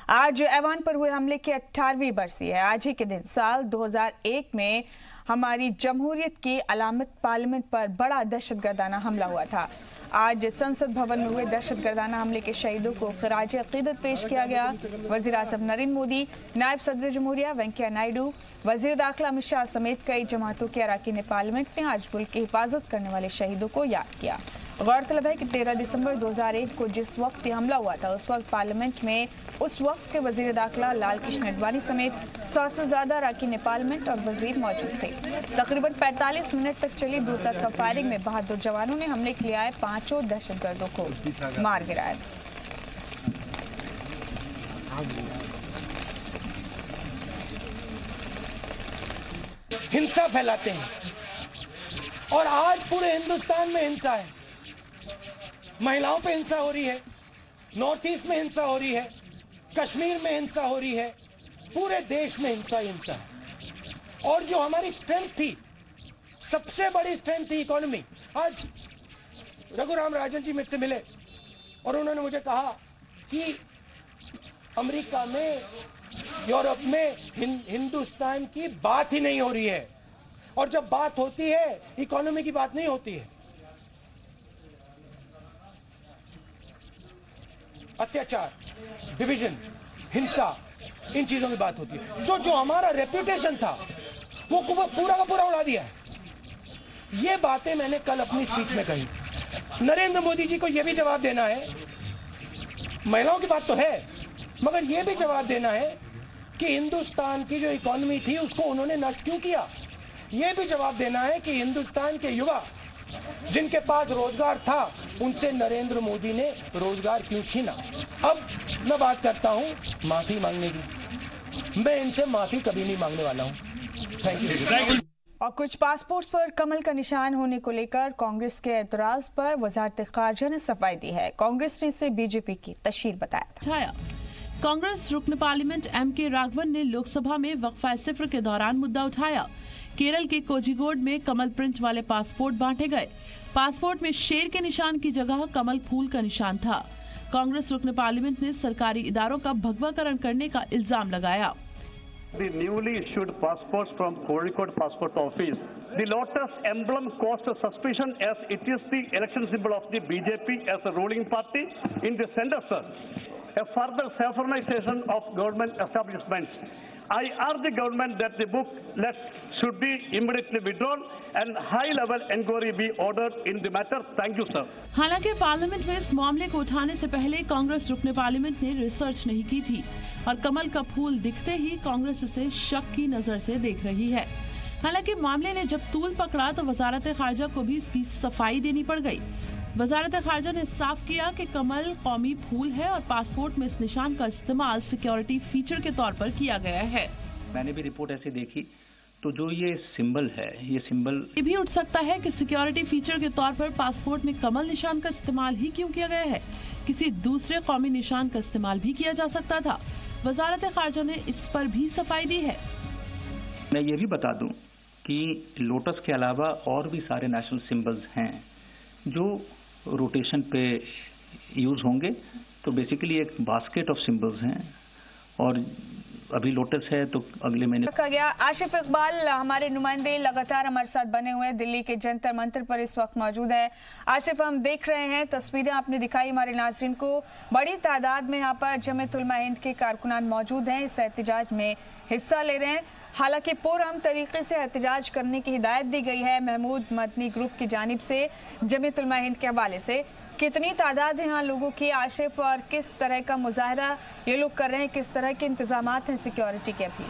आज ऐवान पर हुए हमले की 18वीं बरसी है। आज ही के दिन साल 2001 में हमारी जमहूरियत की अलामत पार्लियामेंट पर बड़ा दहशतगर्दाना हमला हुआ था। आज संसद भवन में हुए दहशतगर्दाना हमले के शहीदों को खिराज अकीदत पेश किया गया। वजीर आज़म नरेंद्र मोदी, नायब सदर जमहूरिया वेंकैया नायडू, वजीर दाखिला अमित शाह समेत कई जमातों के अरकान पार्लियामेंट ने आज मुल्क की हिफाजत करने वाले शहीदों को याद किया। गौरतलब है कि 13 दिसंबर 2001 को जिस वक्त ये हमला हुआ था उस वक्त पार्लियामेंट में उस वक्त के वजीर दाखिला लाल कृष्ण अडवाणी समेत 100 से ज्यादा अरकान पार्लियामेंट और वजीर मौजूद थे। तकरीबन 45 मिनट तक चली दो तरफा फायरिंग में बहादुर जवानों ने हमले के लिए आए 5 दहशतगर्दों को मार गिराया था। हिंसा फैलाते हैं और आज पूरे हिंदुस्तान में हिंसा है। महिलाओं पे हिंसा हो रही है, नॉर्थ ईस्ट में हिंसा हो रही है, कश्मीर में हिंसा हो रही है, पूरे देश में हिंसा है। और जो हमारी स्ट्रेंथ थी, सबसे बड़ी स्ट्रेंथ थी इकोनॉमी। आज रघुराम राजन जी मेरे से मिले और उन्होंने मुझे कहा कि अमेरिका में, यूरोप में हिंदुस्तान की बात ही नहीं हो रही है, और जब बात होती है इकोनॉमी की बात नहीं होती है। अत्याचार, डिवीजन, हिंसा, इन चीजों की बात होती है। जो हमारा रेप्यूटेशन था वो पूरा का पूरा उड़ा दिया है। ये बातें मैंने कल अपनी स्पीच में कही। नरेंद्र मोदी जी को यह भी जवाब देना है, महिलाओं की बात तो है, मगर यह भी जवाब देना है कि हिंदुस्तान की जो इकोनॉमी थी उसको उन्होंने नष्ट क्यों किया। यह भी जवाब देना है कि हिंदुस्तान के युवा जिनके पास रोजगार था उनसे नरेंद्र मोदी ने रोजगार क्यों छीना। अब मैं बात करता हूं माफी मांगने की। मैं इनसे माफी कभी नहीं मांगने वाला हूं। Thank you. और कुछ पासपोर्ट्स पर कमल का निशान होने को लेकर कांग्रेस के एतराज पर वजारत खारजा ने सफाई दी है। कांग्रेस ने इसे बीजेपी की तशहीर बताया था। कांग्रेस रुकन पार्लियामेंट M.K. राघवन ने लोकसभा में वक्फा सिफर के दौरान मुद्दा उठाया। केरल के कोझिकोड में कमल प्रिंट वाले पासपोर्ट बांटे गए। पासपोर्ट में शेर के निशान की जगह कमल फूल का निशान था। कांग्रेस रुकन पार्लियामेंट ने सरकारी इदारों का भगवाकरण करने का इल्जाम लगाया। The newly issued passports from Kozhikode Passport Office, the lotus emblem caused suspicion as it is the election symbol of the BJP as a ruling party in the center, sir. A further saffronization of government establishments. I urge the government that the booklet should be immediately withdrawn and high-level inquiry be ordered in the matter. Thank you, sir. हालांकि parliament में इस मामले को उठाने से पहले कांग्रेस रुकन parliament ने रिसर्च नहीं की थी और कमल का फूल दिखते ही कांग्रेस इसे शक की नजर से देख रही है। हालांकि मामले ने जब तूल पकड़ा तो वजारत खारजा को भी इसकी सफाई देनी पड़ गई। वजारत खारजा ने साफ किया कि कमल कौमी फूल है और पासपोर्ट में इस निशान का इस्तेमाल सिक्योरिटी फीचर के तौर पर किया गया है। मैंने भी रिपोर्ट ऐसी देखी तो जो ये सिंबल है, ये सिंबल ये भी उठ सकता है कि सिक्योरिटी फीचर के तौर पर पासपोर्ट में कमल निशान का इस्तेमाल ही क्यों किया गया है। किसी दूसरे कौमी निशान का इस्तेमाल भी किया जा सकता था। वजारत खारजा ने इस पर भी सफाई दी है। मैं ये भी बता दूं कि लोटस के अलावा और भी सारे नेशनल सिंबल्स हैं जो रोटेशन पे यूज होंगे। तो बेसिकली एक बास्केट ऑफ सिंबल्स हैं और अभी लोटस है तो अगले महीने रखा गया। आशिफ इकबाल हमारे नुमाइंदे लगातार हमारे साथ बने हुए हैं, दिल्ली के जंतर मंतर पर इस वक्त मौजूद है। आशिफ, हम देख रहे हैं तस्वीरें आपने दिखाई हमारे नाज़रीन को, बड़ी तादाद में यहाँ पर जमीयत उलमा हिंद के कारकुनान मौजूद हैं, इस एहतजाज में हिस्सा ले रहे हैं। हालांकि पुरअमन तरीके से एहतजाज करने की हिदायत दी गई है महमूद मदनी ग्रुप की जानिब से जमीयत उलमा हिंद के हवाले से। कितनी तादाद है यहाँ लोगों की आशिफ, और किस तरह का मुजाहरा ये लोग कर रहे हैं, किस तरह के इंतजामात हैं सिक्योरिटी के? अभी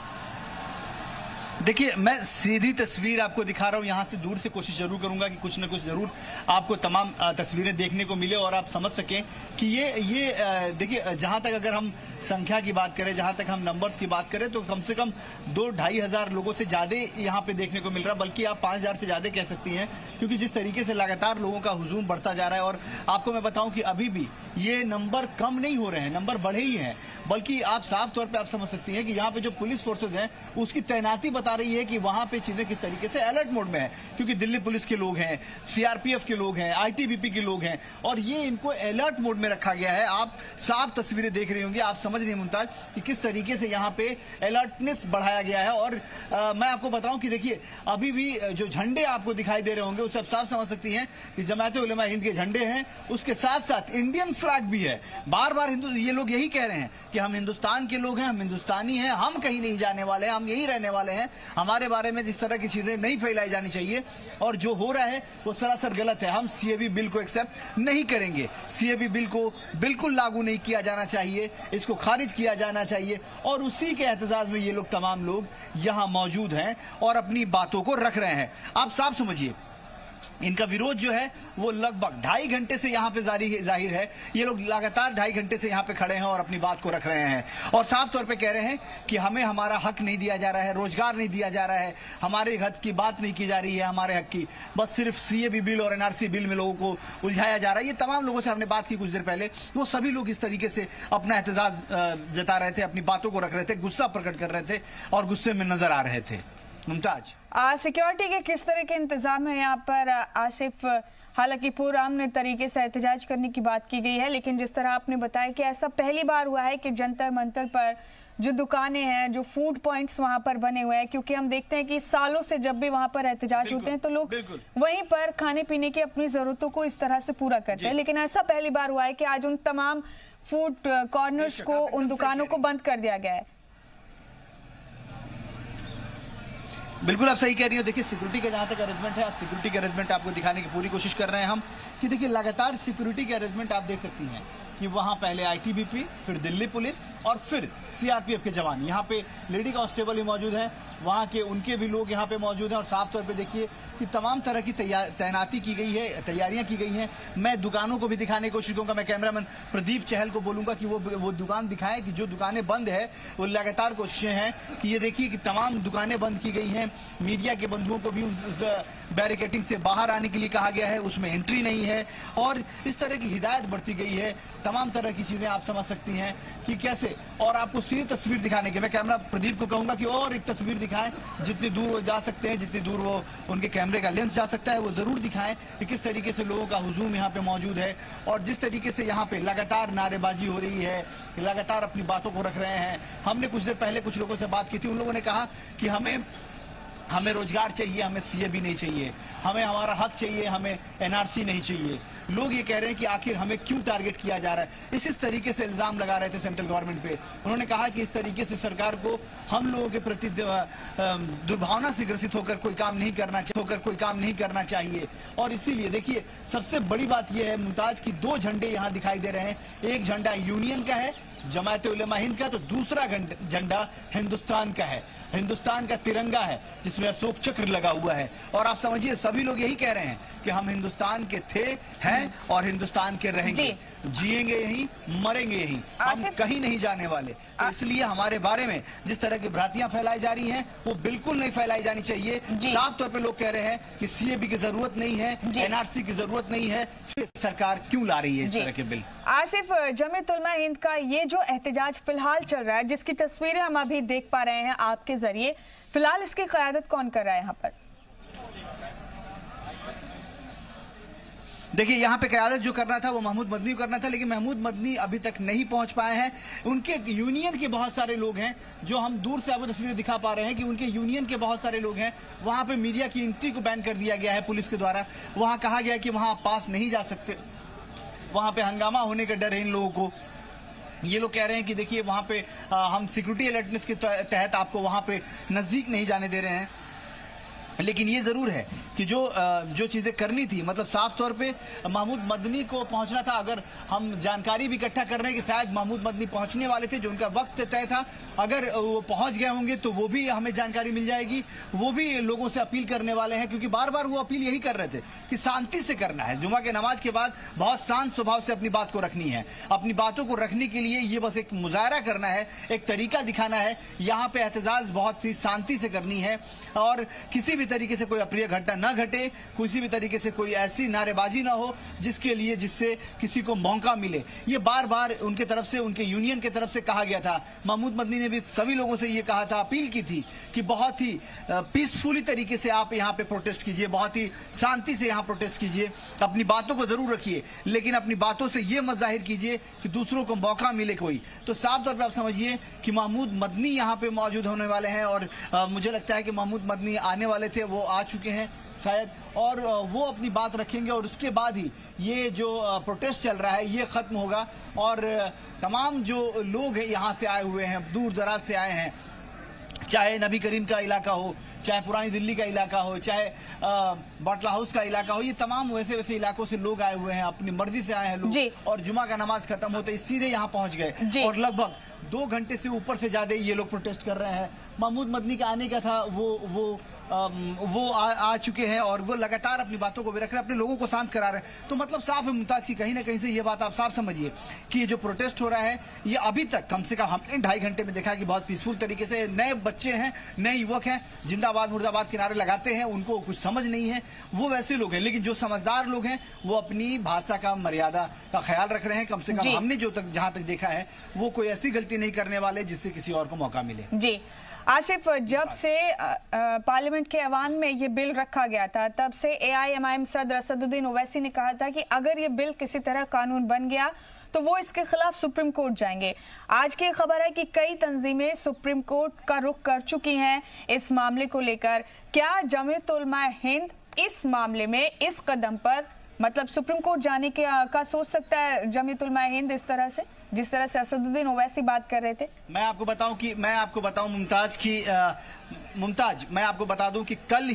देखिए, मैं सीधी तस्वीर आपको दिखा रहा हूँ, यहाँ से दूर से कोशिश जरूर करूंगा कि कुछ न कुछ जरूर आपको तमाम तस्वीरें देखने को मिले और आप समझ सकें कि ये देखिए, जहाँ तक अगर हम संख्या की बात करें, जहाँ तक हम नंबर्स की बात करें तो कम से कम 2-2.5 हजार लोगों से ज्यादा यहाँ पे देखने को मिल रहा है, बल्कि आप 5,000 से ज्यादा कह सकती हैं, क्योंकि जिस तरीके से लगातार लोगों का हुजूम बढ़ता जा रहा है। और आपको मैं बताऊं कि अभी भी ये नंबर कम नहीं हो रहे हैं, नंबर बढ़े ही हैं, बल्कि आप साफ तौर पर आप समझ सकती हैं कि यहाँ पे जो पुलिस फोर्सेज हैं उसकी तैनाती बता रही है कि वहां पे चीजें किस तरीके से अलर्ट मोड में है, क्योंकि दिल्ली पुलिस के लोग हैं, सीआरपीएफ के लोग हैं, आईटीबीपी के लोग हैं, और ये इनको अलर्ट मोड में रखा गया है। आप साफ तस्वीरें देख रही होंगी, आप समझ रही हैं मुमताज कि किस तरीके से यहाँ पे अलर्टनेस बढ़ाया गया है। और मैं आपको बताऊं कि देखिए अभी भी जो झंडे आपको दिखाई दे रहे होंगे उससे आप साफ समझ सकती हैं कि जमात उलेमा हिंद के झंडे हैं, उसके साथ साथ इंडियन फ्लैग भी है। बार बार ये लोग यही कह रहे हैं कि हम हिंदुस्तान के लोग हैं, हम हिंदुस्तानी हैं, हम कहीं नहीं जाने वाले हैं, हम यही रहने वाले हैं, हमारे बारे में इस तरह की चीजें नहीं फैलाई जानी चाहिए। और जो हो रहा है वो सरासर गलत है। हम सीएबी बिल को एक्सेप्ट नहीं करेंगे। सीएबी बिल को बिल्कुल लागू नहीं किया जाना चाहिए, इसको खारिज किया जाना चाहिए। और उसी के एहतजाज में ये लोग तमाम लोग यहां मौजूद हैं और अपनी बातों को रख रहे हैं। आप साफ समझिए इनका विरोध जो है वो लगभग 2.5 घंटे से यहाँ पे जाहिर है। ये लोग लगातार 2.5 घंटे से यहाँ पे खड़े हैं और अपनी बात को रख रहे हैं और साफ तौर पे कह रहे हैं कि हमें हमारा हक नहीं दिया जा रहा है, रोजगार नहीं दिया जा रहा है, हमारे हक की बात नहीं की जा रही है, हमारे हक की बस सिर्फ सीएबी बिल और एनआरसी बिल में लोगों को उलझाया जा रहा है। ये तमाम लोगों से हमने बात की कुछ देर पहले, वो सभी लोग इस तरीके से अपना एहतजाज जता रहे थे, अपनी बातों को रख रहे थे, गुस्सा प्रकट कर रहे थे और गुस्से में नजर आ रहे थे। मुमताज, सिक्योरिटी के किस तरह के इंतजाम है यहाँ पर आसिफ? हालांकि पूरा अमन तरीके से एहतजाज करने की बात की गई है, लेकिन जिस तरह आपने बताया कि ऐसा पहली बार हुआ है कि जंतर मंतर पर जो दुकानें हैं, जो फूड पॉइंट्स वहां पर बने हुए हैं, क्योंकि हम देखते हैं कि सालों से जब भी वहां पर एहतजाज होते हैं तो लोग वहीं पर खाने पीने की अपनी जरूरतों को इस तरह से पूरा करते हैं, लेकिन ऐसा पहली बार हुआ है कि आज उन तमाम फूड कॉर्नर्स को, उन दुकानों को बंद कर दिया गया है। बिल्कुल आप सही कह रही हो। देखिए सिक्योरिटी का जहां तक अरेंजमेंट है, आप सिक्योरिटी के अरेंजमेंट आपको दिखाने की पूरी कोशिश कर रहे हैं हम कि देखिए लगातार सिक्योरिटी के अरेंजमेंट आप देख सकती हैं कि वहां पहले आईटीबीपी, फिर दिल्ली पुलिस और फिर सीआरपीएफ के जवान, यहाँ पे लेडी कांस्टेबल ही मौजूद है, वहां के उनके भी लोग यहाँ पे मौजूद हैं और साफ तौर पे देखिए कि तमाम तरह की तैनाती की गई है, तैयारियां की गई हैं। मैं दुकानों को भी दिखाने की कोशिश करूंगा, मैं कैमरामैन प्रदीप चहल को बोलूंगा कि वो दुकान दिखाएं कि जो दुकानें बंद है वो लगातार कोशिशें हैं कि ये देखिए कि तमाम दुकानें बंद की गई हैं। मीडिया के बंधुओं को भी उस बैरिकेटिंग से बाहर आने के लिए कहा गया है, उसमें एंट्री नहीं है और इस तरह की हिदायत बढ़ती गई है। तमाम तरह की चीजें आप समझ सकती हैं कि कैसे, और आपको सीधी तस्वीर दिखाने के मैं कैमरा प्रदीप को कहूंगा कि और एक तस्वीर दिखाएं, जितनी दूर वो जा सकते हैं, जितनी दूर वो उनके कैमरे का लेंस जा सकता है वो जरूर दिखाएं कि किस तरीके से लोगों का हुजूम यहाँ पे मौजूद है और जिस तरीके से यहाँ पे लगातार नारेबाजी हो रही है, लगातार अपनी बातों को रख रहे हैं। हमने कुछ देर पहले कुछ लोगों से बात की थी, उन लोगों ने कहा कि हमें रोजगार चाहिए, हमें सीएबी नहीं चाहिए, हमें हमारा हक चाहिए, हमें एनआरसी नहीं चाहिए। लोग ये कह रहे हैं कि आखिर हमें क्यों टारगेट किया जा रहा है। इस तरीके से इल्जाम लगा रहे थे सेंट्रल गवर्नमेंट पे। उन्होंने कहा कि इस तरीके से सरकार को हम लोगों के प्रति दुर्भावना से ग्रसित होकर कोई काम नहीं करना चाहिए। और इसीलिए देखिए सबसे बड़ी बात यह है मुमताज की 2 झंडे यहाँ दिखाई दे रहे हैं। एक झंडा यूनियन का है, जमात उलेमा हिंद का, तो दूसरा झंडा हिंदुस्तान का है, हिंदुस्तान का तिरंगा है जिसमें अशोक चक्र लगा हुआ है। और आप समझिए सभी लोग यही कह रहे हैं कि हम हिंदुस्तान के थे, हैं और हिंदुस्तान के रहेंगे, जिएंगे यहीं, मरेंगे यहीं, हम कहीं नहीं जाने वाले। तो इसलिए हमारे बारे में जिस तरह की भ्रांतियां फैलाई जा रही हैं वो बिल्कुल नहीं फैलाई जानी चाहिए। साफ तौर पे लोग कह रहे हैं कि सीएबी की जरूरत नहीं है, एनआरसी की जरूरत नहीं है, फिर सरकार क्यों ला रही है इस तरह के बिल। आसिफ, जमात उलेमा हिंद का ये जो एहतजाज फिलहाल चल रहा है, जिसकी तस्वीरें हम अभी देख पा रहे हैं आपके जरिए, फिलहाल इसकी क़यादत कौन कर रहा है यहाँ पर? देखिए यहाँ पे क़यादत जो करना था वो महमूद मदनी को करना था, लेकिन महमूद मदनी अभी तक नहीं पहुंच पाए हैं। उनके यूनियन के बहुत सारे लोग हैं, जो हम दूर से आपको तस्वीरें दिखा पा रहे हैं कि उनके यूनियन के बहुत सारे लोग हैं। वहां पे मीडिया की एंट्री को बैन कर दिया गया है पुलिस के द्वारा। वहां कहा गया कि वहां पास नहीं जा सकते, वहां पे हंगामा होने का डर है इन लोगों को। ये लोग कह रहे हैं कि देखिए वहां पे हम सिक्योरिटी अलर्टनेस के तहत आपको वहां पे नजदीक नहीं जाने दे रहे हैं। लेकिन ये जरूर है कि जो चीजें करनी थी, मतलब साफ तौर पे महमूद मदनी को पहुंचना था। अगर हम जानकारी भी इकट्ठा कर रहे हैं कि शायद महमूद मदनी पहुंचने वाले थे, जो उनका वक्त तय था, अगर वो पहुंच गए होंगे तो वो भी हमें जानकारी मिल जाएगी। वो भी लोगों से अपील करने वाले हैं, क्योंकि बार बार वो अपील यही कर रहे थे कि शांति से करना है। जुमा के नमाज के बाद बहुत शांत स्वभाव से अपनी बात को रखनी है। अपनी बातों को रखने के लिए ये बस एक मुजाहरा करना है, एक तरीका दिखाना है। यहाँ पे एहतजाज बहुत ही शांति से करनी है और किसी भी भी तरीके से कोई अप्रिय घटना न घटे, किसी भी तरीके से कोई ऐसी नारेबाजी ना हो जिससे किसी को मौका मिले। ये बार बार उनके तरफ से, उनके यूनियन के तरफ से कहा गया था। महमूद मदनी ने भी सभी लोगों से ये कहा था, अपील की थी कि बहुत ही पीसफुली तरीके से आप यहाँ पे प्रोटेस्ट कीजिए, बहुत ही शांति से यहाँ प्रोटेस्ट कीजिए, अपनी बातों को जरूर रखिए, लेकिन अपनी बातों से ये मत जाहिर कीजिए कि दूसरों को मौका मिले कोई। तो साफ तौर पे आप समझिए कि महमूद मदनी यहाँ पे मौजूद होने वाले हैं और मुझे लगता है कि महमूद मदनी आने वाले थे, वो आ चुके हैं शायद, और वो अपनी बात रखेंगे और उसके बाद ही ये जो प्रोटेस्ट चल रहा है ये खत्म होगा। और तमाम जो लोग हैं यहाँ से आए हुए हैं, दूर दराज से आए हैं, चाहे नबी करीम का इलाका हो, चाहे पुरानी दिल्ली का इलाका हो, चाहे बाटला हाउस का इलाका हो, ये तमाम वैसे वैसे इलाकों से लोग आए हुए हैं, अपनी मर्जी से आए हैं लोग। और जुमा का नमाज खत्म होते ही सीधे यहाँ पहुंच गए और लगभग 2 घंटे से ऊपर से ज्यादा ये लोग प्रोटेस्ट कर रहे हैं। महमूद मदनी का आने का था, वो आ चुके हैं और वो लगातार अपनी बातों को भी रख रहे हैं, अपने लोगों को शांत करा रहे हैं। तो मतलब साफ है मुमताज की कहीं ना कहीं से ये बात आप साफ समझिए कि ये जो प्रोटेस्ट हो रहा है ये अभी तक कम से कम हमने 2.5 घंटे में देखा कि बहुत पीसफुल तरीके से, नए बच्चे हैं, नए युवक हैं, जिंदाबाद मुर्दाबाद के नारे लगाते हैं, उनको कुछ समझ नहीं है, वो वैसे लोग हैं। लेकिन जो समझदार लोग हैं वो अपनी भाषा का, मर्यादा का ख्याल रख रहे हैं। कम से कम हमने जहां तक देखा है वो कोई ऐसी गलती नहीं करने वाले जिससे किसी और को मौका मिले। जी आसिफ, जब से पार्लियामेंट के ऐवान में ये बिल रखा गया था तब से AIMIM सदर असदुद्दीन ओवैसी ने कहा था कि अगर ये बिल किसी तरह कानून बन गया तो वो इसके खिलाफ सुप्रीम कोर्ट जाएंगे। आज की खबर है कि कई तंजीमें सुप्रीम कोर्ट का रुख कर चुकी हैं इस मामले को लेकर। क्या जमीयत उलमा हिंद इस मामले में, इस कदम पर मतलब सुप्रीम कोर्ट जाने का सोच सकता है जमीयत उलमा हिंद इस तरह से, जिस तरह से असदुद्दीन ओवैसी बात कर रहे थे? मैं आपको बताऊं मुमताज, मैं आपको बता दूं कि कल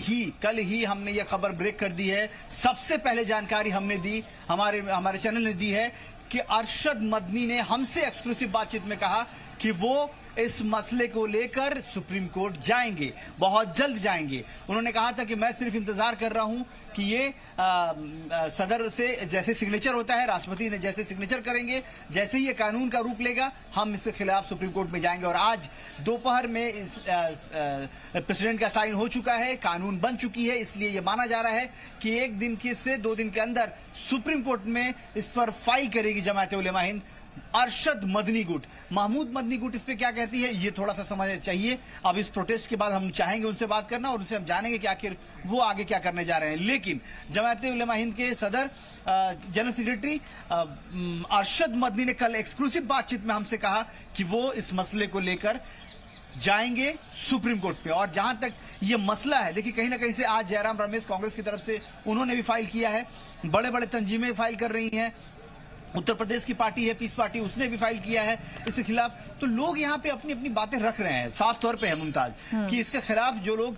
ही हमने ये खबर ब्रेक कर दी है। सबसे पहले जानकारी हमने दी, हमारे चैनल ने दी है कि अरशद मदनी ने हमसे एक्सक्लूसिव बातचीत में कहा कि वो इस मसले को लेकर सुप्रीम कोर्ट जाएंगे, बहुत जल्द जाएंगे। उन्होंने कहा था कि मैं सिर्फ इंतजार कर रहा हूं कि ये सदर से जैसे सिग्नेचर होता है, राष्ट्रपति ने जैसे सिग्नेचर करेंगे, जैसे ही ये कानून का रूप लेगा हम इसके खिलाफ सुप्रीम कोर्ट में जाएंगे। और आज दोपहर में इस प्रेसिडेंट का साइन हो चुका है, कानून बन चुकी है, इसलिए ये माना जा रहा है कि 1 दिन से 2 दिन के अंदर सुप्रीम कोर्ट में इस पर फाइल करेगी जमात उलेमा हिंद। अरशद मदनी गुट, महमूद मदनी गुट इस पे क्या कहती है ये थोड़ा सा समझना चाहिए। अब इस प्रोटेस्ट के बाद हम चाहेंगे उनसे बात करना और उनसे हम जानेंगे कि आखिर वो आगे क्या करने जा रहे हैं। लेकिन जमात उलेमा हिंद के सदर जनरल सेक्रेटरी अरशद मदनी ने कल एक्सक्लूसिव बातचीत में हमसे कहा कि वो इस मसले को लेकर जाएंगे सुप्रीम कोर्ट पे। और जहां तक ये मसला है, देखिए कहीं ना कहीं से आज जयराम रमेश कांग्रेस की तरफ से उन्होंने भी फाइल किया है, बड़े बड़े तंजीमें फाइल कर रही हैं, उत्तर प्रदेश की पार्टी है पीस पार्टी, उसने भी फाइल किया है इसके खिलाफ। तो लोग यहाँ पे अपनी अपनी बातें रख रहे हैं, साफ तौर पे है मुमताज कि इसके खिलाफ जो लोग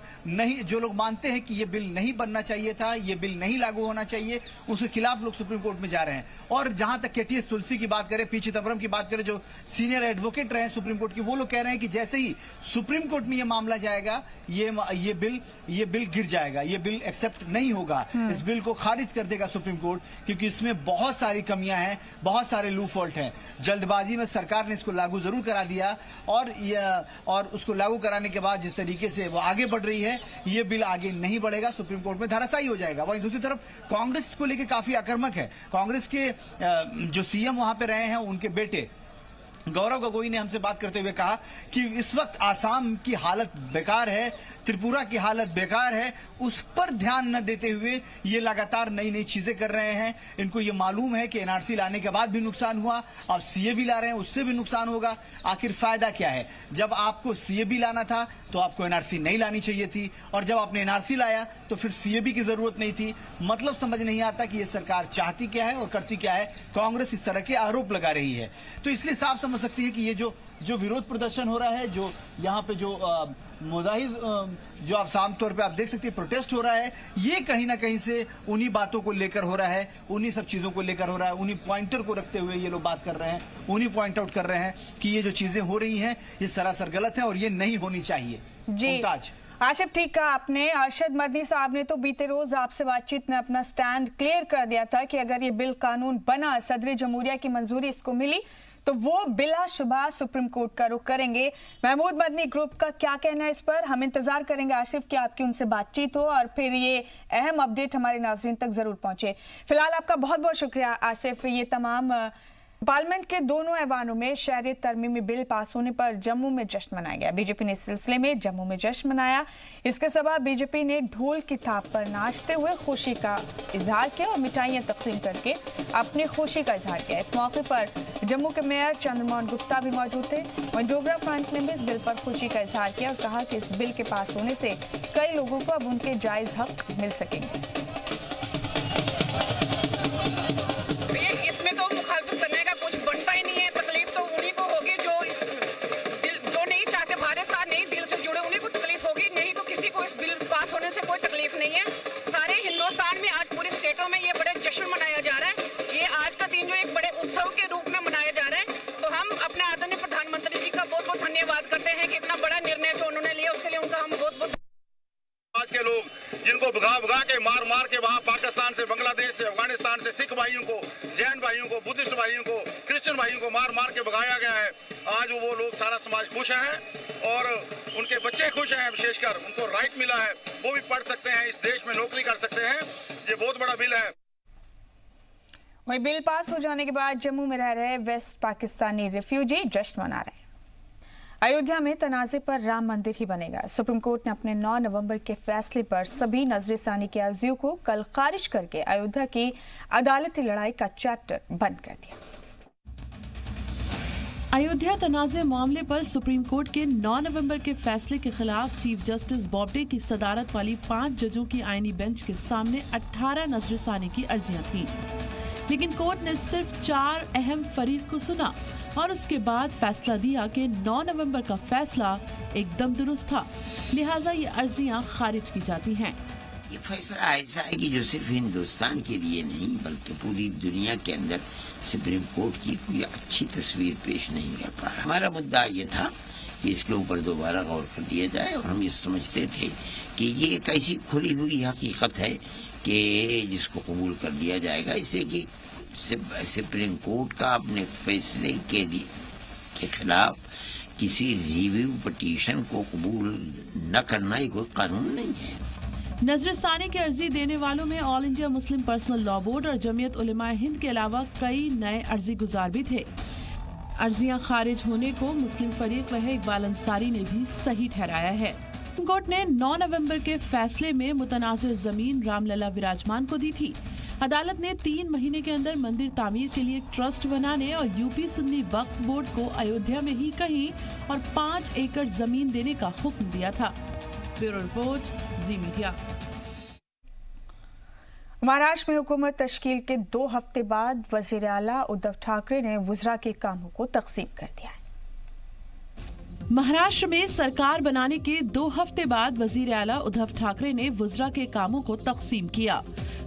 मानते हैं कि ये बिल नहीं बनना चाहिए था, ये बिल नहीं लागू होना चाहिए, उसके खिलाफ लोग सुप्रीम कोर्ट में जा रहे हैं। और जहां तक KTS तुलसी की बात करें, पी चिदम्बरम की बात करें, जो सीनियर एडवोकेट रहे हैं सुप्रीम कोर्ट के, वो लोग कह रहे हैं कि जैसे ही सुप्रीम कोर्ट में ये मामला जाएगा ये बिल गिर जाएगा, ये बिल एक्सेप्ट नहीं होगा, इस बिल को खारिज कर देगा सुप्रीम कोर्ट, क्योंकि इसमें बहुत सारी कमियां हैं, बहुत सारे लूप फॉल्ट हैं। जल्दबाजी में सरकार ने इसको लागू जरूर करा दिया और उसको लागू कराने के बाद जिस तरीके से वो आगे बढ़ रही है, ये बिल आगे नहीं बढ़ेगा, सुप्रीम कोर्ट में धराशायी हो जाएगा। वहीं दूसरी तरफ कांग्रेस इसको लेकर काफी आक्रामक है। कांग्रेस के जो CM वहां पे रहे हैं, उनके बेटे गौरव गोगोई ने हमसे बात करते हुए कहा कि इस वक्त आसाम की हालत बेकार है, त्रिपुरा की हालत बेकार है, उस पर ध्यान न देते हुए ये लगातार नई नई चीजें कर रहे हैं। इनको ये मालूम है कि NRC लाने के बाद भी नुकसान हुआ, अब CAB ला रहे हैं, उससे भी नुकसान होगा। आखिर फायदा क्या है? जब आपको CAB लाना था तो आपको NRC नहीं लानी चाहिए थी, और जब आपने NRC लाया तो फिर CAB की जरूरत नहीं थी। मतलब समझ नहीं आता कि ये सरकार चाहती क्या है और करती क्या है। कांग्रेस इस तरह के आरोप लगा रही है, तो इसलिए साफ समझ सकती है कि ये जो विरोध प्रदर्शन हो रहा है, जो यहाँ पे जो मुजाहिद जो आप साफ तौर पे आप देख सकते हैं प्रोटेस्ट हो रहा है, ये कहीं ना कहीं से उन्हीं बातों को लेकर हो रहा है, उन्हीं सब चीजों को लेकर हो रहा है, उन्हीं पॉइंटर को रखते हुए ये लोग बात कर रहे हैं, उन्हीं पॉइंट आउट कर रहे हैं कि ये जो चीजें हो रही हैं ये सरासर गलत है और ये नहीं होनी चाहिए। जी आसिफ, ठीक कहा आपने। अरशद मदनी साहब ने तो बीते रोज आपसे बातचीत में अपना स्टैंड क्लियर कर दिया था कि अगर ये बिल कानून बना, सदर जमहूरिया की मंजूरी इसको मिली, तो वो बिलाशुबा सुप्रीम कोर्ट का रुख करेंगे। महमूद मदनी ग्रुप का क्या कहना है इस पर, हम इंतजार करेंगे आसिफ कि आपकी उनसे बातचीत हो और फिर ये अहम अपडेट हमारे नाज़रीन तक जरूर पहुंचे। फिलहाल आपका बहुत बहुत शुक्रिया आसिफ। ये तमाम पार्लियामेंट के दोनों ऐवानों में शहरियत तरमीमी बिल पास होने पर जम्मू में जश्न मनाया गया। बीजेपी ने इस सिलसिले में जम्मू में जश्न मनाया। इसके सबब बीजेपी ने ढोल की थाप पर नाचते हुए खुशी का इजहार किया और मिठाइयां तकसीम करके अपनी खुशी का इजहार किया। इस मौके पर जम्मू के मेयर चंद्रमोहन गुप्ता भी मौजूद थे। वहीं डोगरा फ्रंट ने भी इस बिल पर खुशी का इजहार किया और कहा कि इस बिल के पास होने से कई लोगों को अब उनके जायज हक मिल सकेंगे। इसमें तो मुखालफत करने का कुछ बनता ही नहीं है। तकलीफ तो उन्हीं को होगी जो नहीं चाहते, भारत साथ नहीं दिल से जुड़े, उन्हीं को तकलीफ होगी। नहीं तो किसी को इस बिल पास होने से कोई तकलीफ नहीं है। सारे हिंदुस्तान में आज पूरे स्टेटों में ये बड़े जश्न मनाया जा रहा है। ये आज का दिन जो एक बड़े उत्सव के रूप में मनाया जा रहा है, तो हम अपने आदरणीय प्रधानमंत्री जी का बहुत बहुत धन्यवाद करते हैं कि इतना बड़ा निर्णय जो उन्होंने लिया उसके लिए उनका हम बहुत बहुत। आज के लोग जिनको भगा के मार के वहाँ पाकिस्तान से, बांग्लादेश से, अफगानिस्तान से सिख भाइयों को, जैन भाइयों को, बुद्धिस्ट भाइयों को, क्रिश्चियन भाइयों को मार के भगाया गया है। आज वो लोग, सारा समाज खुश है और उनके बच्चे खुश हैं। विशेषकर उनको राइट मिला है, वो भी पढ़ सकते हैं, इस देश में नौकरी कर सकते हैं। ये बहुत बड़ा बिल है। वही बिल पास हो जाने के बाद जम्मू में रह रहे वेस्ट पाकिस्तानी रिफ्यूजी जश्न मना रहे हैं। अयोध्या में तनाज़े पर राम मंदिर ही बनेगा। सुप्रीम कोर्ट ने अपने 9 नवंबर के फैसले पर सभी नजरसानी की अर्जियों को कल खारिज करके अयोध्या की अदालती लड़ाई का चैप्टर बंद कर दिया। अयोध्या तनाज़े मामले पर सुप्रीम कोर्ट के 9 नवंबर के फैसले के खिलाफ चीफ जस्टिस बॉब्डे की सदारत वाली 5 जजों की आईनी बेंच के सामने 18 नजरसानी की अर्जियां थीं। लेकिन कोर्ट ने सिर्फ 4 अहम फरीक को सुना और उसके बाद फैसला दिया कि 9 नवंबर का फैसला एकदम दुरुस्त था, लिहाजा ये अर्जियां खारिज की जाती हैं। ये फैसला ऐसा है कि जो सिर्फ हिंदुस्तान के लिए नहीं बल्कि पूरी दुनिया के अंदर सुप्रीम कोर्ट की कोई अच्छी तस्वीर पेश नहीं कर पा रहा। हमारा मुद्दा ये था कि इसके ऊपर दोबारा गौर कर दिया जाए और हम ये समझते थे कि ये एक ऐसी खुली हुई हकीकत है कि जिसको कबूल कर लिया जाएगा, इसलिए कि सुप्रीम कोर्ट का अपने फैसले के खिलाफ किसी रिव्यू पिटीशन को कबूल न करना ही कोई कानून नहीं है। नजरसानी की अर्जी देने वालों में all India Muslim personal law board और जमीयत उलेमाए हिंद के अलावा कई नए अर्जी गुजार भी थे। अर्जियां खारिज होने को मुस्लिम फरीक रहे इकबाल अंसारी ने भी सही ठहराया है। कोर्ट ने 9 नवंबर के फैसले में मुतनाज़िर जमीन रामलला विराजमान को दी थी। अदालत ने 3 महीने के अंदर मंदिर तामीर के लिए एक ट्रस्ट बनाने और यूपी सुन्नी वक्फ बोर्ड को अयोध्या में ही कहीं और 5 एकड़ जमीन देने का हुक्म दिया था। ब्यूरो रिपोर्ट, जी मीडिया। महाराष्ट्र में हुकूमत तश्कील के 2 हफ्ते बाद वजीर आला उद्धव ठाकरे ने वुज़रा के कामों को तकसीम कर दिया है। महाराष्ट्र में सरकार बनाने के 2 हफ्ते बाद वजीर आला उद्धव ठाकरे ने वुज़रा के कामों को तकसीम किया,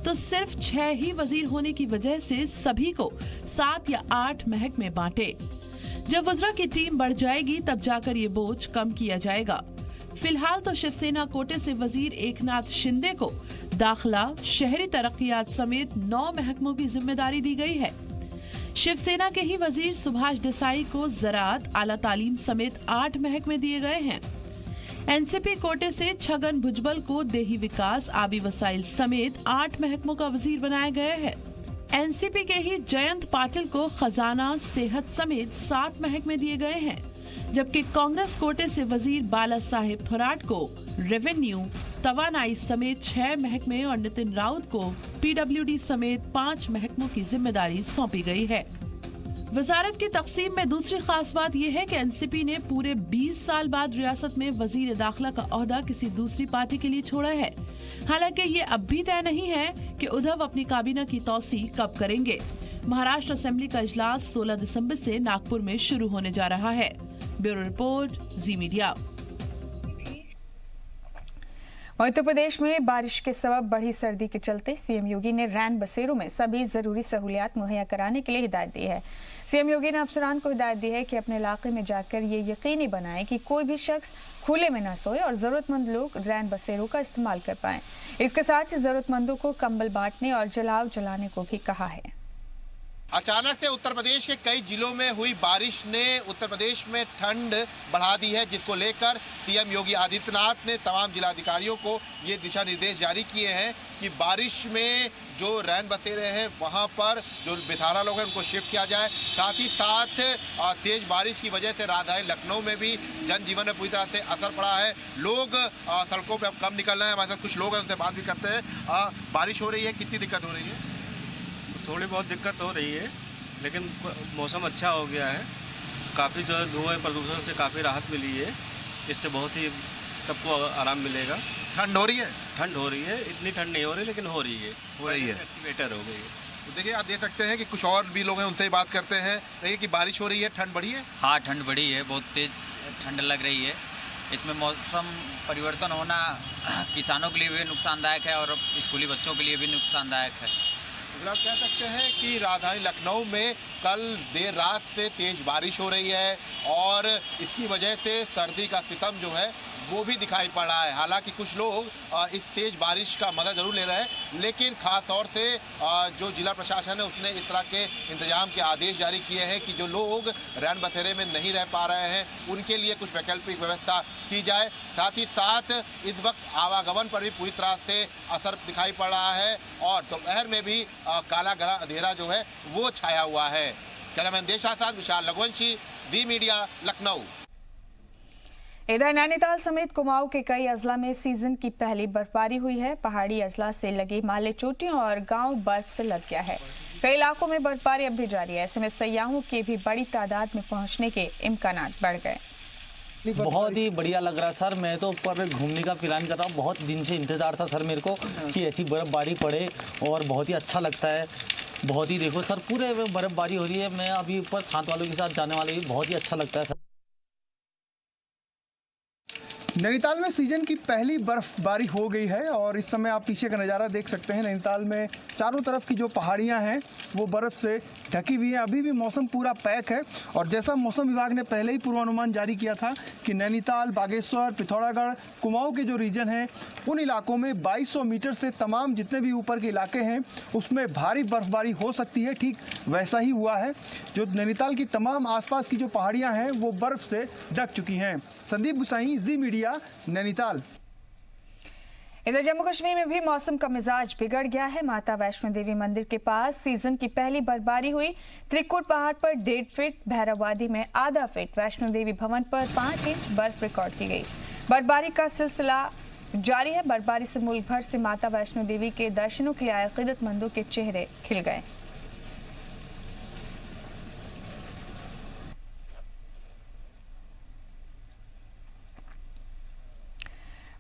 तो सिर्फ 6 ही वजीर होने की वजह से सभी को 7 या 8 महकमे बांटे। जब वुज़रा की टीम बढ़ जाएगी तब जाकर ये बोझ कम किया जाएगा। फिलहाल तो शिवसेना कोटे से वजीर एकनाथ शिंदे को दाखिला, शहरी तरक्कियात समेत 9 महकमों की जिम्मेदारी दी गई है। शिवसेना के ही वजीर सुभाष देसाई को ज़राअत, आला तालीम समेत 8 महकमे दिए गए हैं। एनसीपी कोटे से छगन भुजबल को देही विकास, आबी वसाइल समेत 8 महकमों का वजीर बनाया गया है। एनसीपी के ही जयंत पाटिल को खजाना, सेहत समेत 7 महकमे दिए गए हैं, जबकि कांग्रेस कोटे से वजीर बाला साहेब थोराट को रेवेन्यू, तवानाई समेत 6 महकमे और नितिन राउत को पीडब्ल्यूडी समेत 5 महकमों की जिम्मेदारी सौंपी गई है। वजारत की तकसीम में दूसरी खास बात यह है कि एनसीपी ने पूरे 20 साल बाद रियासत में वजीर दाखिला का ओहदा किसी दूसरी पार्टी के लिए छोड़ा है। हालांकि ये अब भी तय नहीं है कि उद्धव अपनी काबीना की तौसी कब करेंगे। महाराष्ट्र असेंबली का इजलास 16 दिसंबर से नागपुर में शुरू होने जा रहा है। ब्यूरो रिपोर्ट, जी मीडिया। उत्तर प्रदेश में बारिश के सबब बढ़ी सर्दी के चलते सीएम योगी ने रैन बसेरों में सभी जरूरी सहूलियात मुहैया कराने के लिए हिदायत दी है। सीएम योगी ने अफसरान को हिदायत दी है कि अपने इलाके में जाकर ये यकीनी बनाएं कि कोई भी शख्स खुले में न सोए और जरूरतमंद लोग रैन बसेरों का इस्तेमाल कर पाएं। इसके साथ ही जरूरतमंदों को कंबल बांटने और जलाव जलाने को भी कहा है। अचानक से उत्तर प्रदेश के कई जिलों में हुई बारिश ने उत्तर प्रदेश में ठंड बढ़ा दी है, जिसको लेकर सीएम योगी आदित्यनाथ ने तमाम जिलाधिकारियों को ये दिशा निर्देश जारी किए हैं कि बारिश में जो रैन बसेरे हैं वहां पर जो बेसहारा लोग हैं उनको शिफ्ट किया जाए। साथ ही साथ तेज बारिश की वजह से राजधानी लखनऊ में भी जनजीवन में पूरी तरह से असर पड़ा है। लोग सड़कों पर अब कम निकल रहे हैं। हमारे साथ कुछ लोग हैं, उनसे बात भी करते हैं। बारिश हो रही है, कितनी दिक्कत हो रही है? थोड़ी बहुत दिक्कत हो रही है, लेकिन मौसम अच्छा हो गया है। काफ़ी जो है धुएं प्रदूषण से काफ़ी राहत मिली है। इससे बहुत ही सबको आराम मिलेगा। ठंड हो रही है? ठंड हो रही है, इतनी ठंड नहीं हो रही, लेकिन हो रही है। बेटर हो गई है। तो देखिए, आप देख सकते हैं कि कुछ और भी लोग हैं, उनसे बात करते हैं। देखिए कि बारिश हो रही है, ठंड बढ़ी है? हाँ, ठंड बढ़ी है, बहुत तेज़ ठंड लग रही है। इसमें मौसम परिवर्तन होना किसानों के लिए भी नुकसानदायक है और स्कूली बच्चों के लिए भी नुकसानदायक है। आप कह सकते हैं कि राजधानी लखनऊ में कल देर रात से तेज बारिश हो रही है और इसकी वजह से सर्दी का सितम जो है वो भी दिखाई पड़ रहा है। हालांकि कुछ लोग इस तेज बारिश का मजा जरूर ले रहे हैं, लेकिन खास तौर से जो जिला प्रशासन है उसने इस तरह के इंतजाम के आदेश जारी किए हैं कि जो लोग रैन बसेरे में नहीं रह पा रहे हैं उनके लिए कुछ वैकल्पिक व्यवस्था की जाए। साथ ही साथ इस वक्त आवागमन पर भी पूरी तरह से असर दिखाई पड़ रहा है और दोपहर में भी काला अंधेरा जो है वो छाया हुआ है। कैमरामैन देशा साथ विशाल लघुवंशी, जी मीडिया, लखनऊ। इधर नैनीताल समेत कुमाऊं के कई अजला में सीजन की पहली बर्फबारी हुई है। पहाड़ी अजला से लगे माले चोटियों और गांव बर्फ से लद गया है। कई इलाकों में बर्फबारी अब भी जारी है। ऐसे में सयाहों के भी बड़ी तादाद में पहुंचने के इम्कानात बढ़ गए। बहुत ही बढ़िया लग रहा है सर। मैं तो ऊपर घूमने का प्लान कर रहा हूँ। बहुत दिन से इंतजार था सर मेरे को कि ऐसी बर्फबारी पड़े और बहुत ही अच्छा लगता है। बहुत ही देखो सर, पूरे बर्फबारी हो रही है। मैं अभी ऊपर साथ वालों के साथ जाने वाले भी बहुत ही अच्छा लगता है सर। नैनीताल में सीजन की पहली बर्फबारी हो गई है और इस समय आप पीछे का नज़ारा देख सकते हैं। नैनीताल में चारों तरफ की जो पहाड़ियां हैं वो बर्फ़ से ढकी हुई है। अभी भी मौसम पूरा पैक है और जैसा मौसम विभाग ने पहले ही पूर्वानुमान जारी किया था कि नैनीताल, बागेश्वर, पिथौरागढ़, कुमाऊं के जो रीजन हैं उन इलाकों में 2200 मीटर से तमाम जितने भी ऊपर के इलाके हैं उसमें भारी बर्फबारी हो सकती है। ठीक वैसा ही हुआ है। जो नैनीताल की तमाम आसपास की जो पहाड़ियाँ हैं वो बर्फ़ से ढक चुकी हैं। संदीप गुसाई, जी मीडिया, नैनीताल। इधर जम्मू कश्मीर में भी मौसम का मिजाज बिगड़ गया है। माता वैष्णो देवी मंदिर के पास सीजन की पहली बर्फबारी हुई। त्रिकुट पहाड़ पर 1.5 फीट, भैरववादी में आधा फीट, वैष्णो देवी भवन पर 5 इंच बर्फ रिकॉर्ड की गई। बर्फबारी का सिलसिला जारी है। बर्फबारी से मुल्क भर से माता वैष्णो देवी के दर्शनों के लिए आए अकीदतमंदों के चेहरे खिल गए।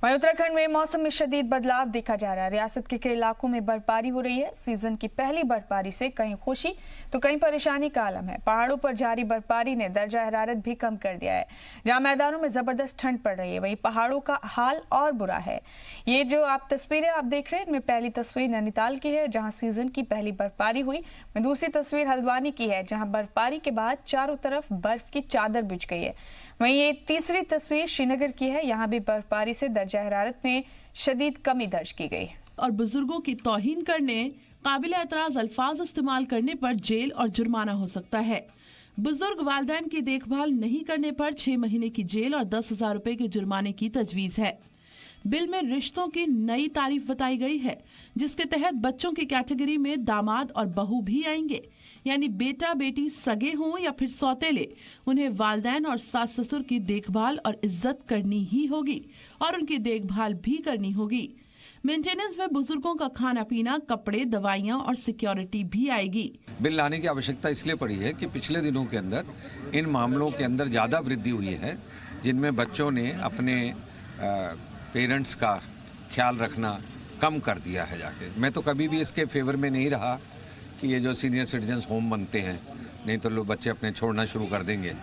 वहीं उत्तराखंड में मौसम में शदीद बदलाव देखा जा रहा है। रियासत के कई इलाकों में बर्फबारी हो रही है। सीजन की पहली बर्फबारी से कहीं खुशी तो कहीं परेशानी का आलम है। पहाड़ों पर जारी बर्फबारी ने दर्जा हरारत भी कम कर दिया है। जहां मैदानों में जबरदस्त ठंड पड़ रही है, वहीं पहाड़ों का हाल और बुरा है। ये जो तस्वीरें आप देख रहे हैं, इनमें पहली तस्वीर नैनीताल की है जहाँ सीजन की पहली बर्फबारी हुई। दूसरी तस्वीर हल्द्वानी की है जहाँ बर्फबारी के बाद चारों तरफ बर्फ की चादर बिछ गई है। वहीं ये तीसरी तस्वीर श्रीनगर की है। यहाँ भी बर्फबारी से दर्जा हरारत में शदीद कमी दर्ज की गई। और बुजुर्गों की तौहीन करने, काबिल एतराज अल्फाज इस्तेमाल करने पर जेल और जुर्माना हो सकता है। बुजुर्ग वालिदैन की देखभाल नहीं करने पर 6 महीने की जेल और 10,000 रुपए के जुर्माने की तजवीज है। बिल में रिश्तों की नई तारीफ बताई गई है, जिसके तहत बच्चों की कैटेगरी में दामाद और बहू भी आएंगे। यानी बेटा बेटी सगे हों या फिर सौतेले, उन्हें वालिदैन और सास ससुर की देखभाल और इज्जत करनी ही होगी और उनकी देखभाल भी करनी होगी। मेंटेनेंस में बुजुर्गों का खाना पीना, कपड़े, दवाइयां और सिक्योरिटी भी आएगी। बिल लाने की आवश्यकता इसलिए पड़ी है कि पिछले दिनों के अंदर इन मामलों के अंदर ज़्यादा वृद्धि हुई है, जिनमें बच्चों ने अपने पेरेंट्स का ख्याल रखना कम कर दिया है जाके। मैं तो कभी भी इसके फेवर में नहीं रहा कि ये जो सीनियर सिटीजन्स होम बनते हैं, नहीं तो लोग बच्चे अपने छोड़ना शुरू कर देंगे।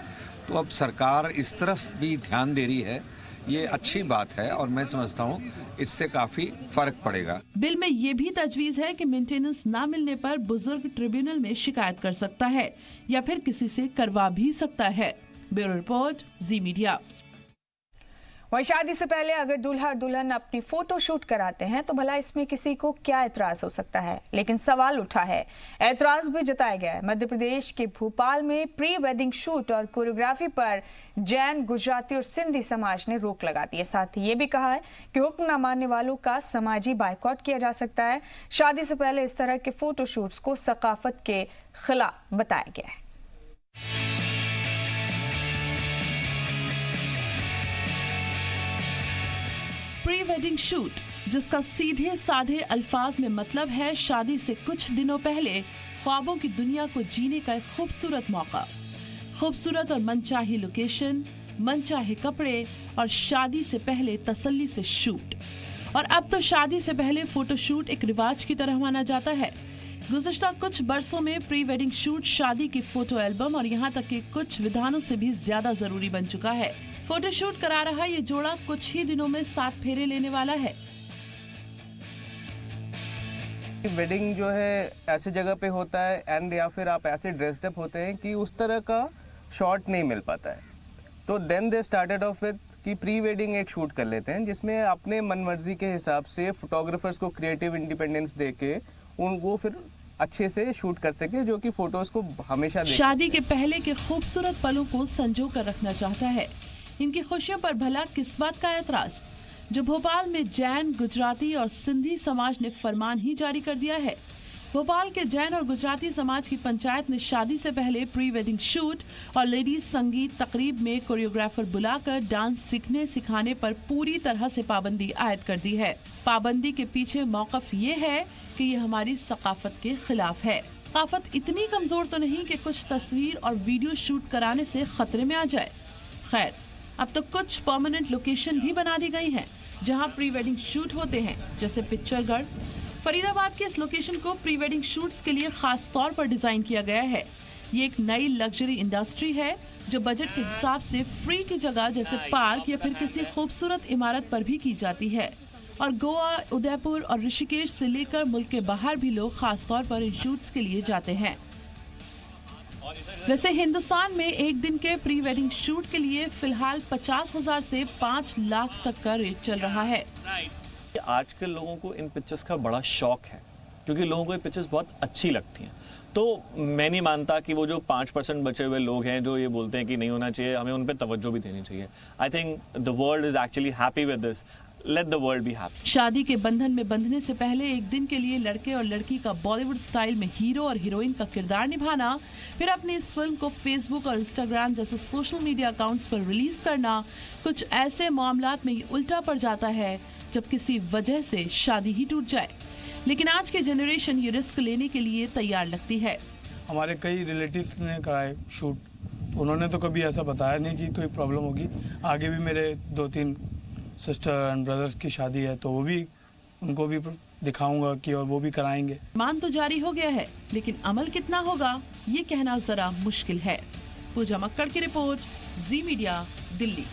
तो अब सरकार इस तरफ भी ध्यान दे रही है, ये अच्छी बात है और मैं समझता हूँ इससे काफ़ी फर्क पड़ेगा। बिल में ये भी तजवीज़ है कि मेंटेनेंस ना मिलने पर बुजुर्ग ट्रिब्यूनल में शिकायत कर सकता है या फिर किसी से करवा भी सकता है। ब्यूरो रिपोर्ट, जी मीडिया। वहीं शादी से पहले अगर दूल्हा और दुल्हन अपनी फोटो शूट कराते हैं तो भला इसमें किसी को क्या एतराज हो सकता है, लेकिन सवाल उठा है, एतराज भी जताया गया है। मध्य प्रदेश के भोपाल में प्री वेडिंग शूट और कोरियोग्राफी पर जैन, गुजराती और सिंधी समाज ने रोक लगा दी है। साथ ही ये भी कहा है कि हुक्म न मानने वालों का समाजी बायकॉट किया जा सकता है। शादी से पहले इस तरह के फोटो शूट्स को सकाफत के खिलाफ बताया गया है। प्री वेडिंग शूट, जिसका सीधे साधे अल्फाज में मतलब है शादी से कुछ दिनों पहले ख्वाबों की दुनिया को जीने का एक खूबसूरत मौका। खूबसूरत और मनचाही लोकेशन, मनचाहे कपड़े और शादी से पहले तसल्ली से शूट। और अब तो शादी से पहले फोटोशूट एक रिवाज की तरह माना जाता है। गुज़श्ता कुछ बरसों में प्री वेडिंग शूट शादी की फोटो एल्बम और यहाँ तक कि कुछ विधानों से भी ज्यादा जरूरी बन चुका है। फोटोशूट करा रहा ये जोड़ा कुछ ही दिनों में 7 फेरे लेने वाला है। वेडिंग जो है ऐसी जगह पे होता है एंड या फिर आप ऐसे ड्रेस्ड अप होते हैं कि उस तरह का शॉट नहीं मिल पाता है, तो then they started off with कि प्री वेडिंग एक शूट कर लेते हैं जिसमें अपने मनमर्जी के हिसाब से फोटोग्राफर्स को क्रिएटिव इंडिपेंडेंस देके उनको फिर अच्छे से शूट कर सके, जो कि फोटोज को हमेशा शादी के पहले के खूबसूरत पलों को संजो कर रखना चाहता है। इनकी खुशियों पर भला किस बात का एतराज, जो भोपाल में जैन, गुजराती और सिंधी समाज ने फरमान ही जारी कर दिया है। भोपाल के जैन और गुजराती समाज की पंचायत ने शादी से पहले प्री वेडिंग शूट और लेडीज संगीत तकरीब में कोरियोग्राफर बुलाकर डांस सीखने सिखाने पर पूरी तरह से पाबंदी आयद कर दी है। पाबंदी के पीछे मौक़िफ़ ये है कि ये हमारी सकाफत के खिलाफ है। सकाफत इतनी कमजोर तो नहीं कि कुछ तस्वीर और वीडियो शूट कराने से खतरे में आ जाए। खैर, अब तो कुछ परमानेंट लोकेशन भी बना दी गई हैं जहां प्री वेडिंग शूट होते हैं, जैसे पिक्चरगढ़। फरीदाबाद के इस लोकेशन को प्री वेडिंग शूट्स के लिए खास तौर पर डिजाइन किया गया है। ये एक नई लग्जरी इंडस्ट्री है जो बजट के हिसाब से फ्री की जगह जैसे पार्क या फिर किसी खूबसूरत इमारत पर भी की जाती है। और गोवा, उदयपुर और ऋषिकेश से लेकर मुल्क के बाहर भी लोग खास तौर पर इन शूट्स के लिए जाते हैं। वैसे हिंदुस्तान में एक दिन के प्री वेडिंग शूट के लिए फिलहाल 50,000 से 5 लाख तक का रेट चल रहा है। आजकल लोगों को इन पिक्चर्स का बड़ा शौक है क्योंकि लोगों को ये पिक्चर्स बहुत अच्छी लगती हैं। तो मैं नहीं मानता कि वो जो 5% बचे हुए लोग हैं जो ये बोलते हैं कि नहीं होना चाहिए, हमें उन पे तवज्जो भी देनी चाहिए। I think the world is actually happy with this. Let the world be happy. शादी के बंधन में बंधने से पहले एक दिन के लिए लड़के और लड़की का बॉलीवुड स्टाइल में हीरो और हीरोइन का किरदार निभाना, फिर अपनी इस फिल्म को फेसबुक और इंस्टाग्राम जैसे सोशल मीडिया अकाउंट्स पर रिलीज करना, कुछ ऐसे मामलात में ये उल्टा पड़ जाता है जब किसी वजह से शादी ही टूट जाए। लेकिन आज के जनरेशन ये रिस्क लेने के लिए तैयार लगती है। हमारे कई रिलेटिव्स ने कराए शूट, उन्होंने तो कभी ऐसा बताया नहीं कि कोई प्रॉब्लम होगी। आगे भी मेरे 2-3 सिस्टर एंड ब्रदर्स की शादी है तो वो भी उनको भी दिखाऊंगा कि और वो भी कराएंगे। मान तो जारी हो गया है, लेकिन अमल कितना होगा ये कहना जरा मुश्किल है। पूजा मक्कड़ की रिपोर्ट, जी मीडिया, दिल्ली।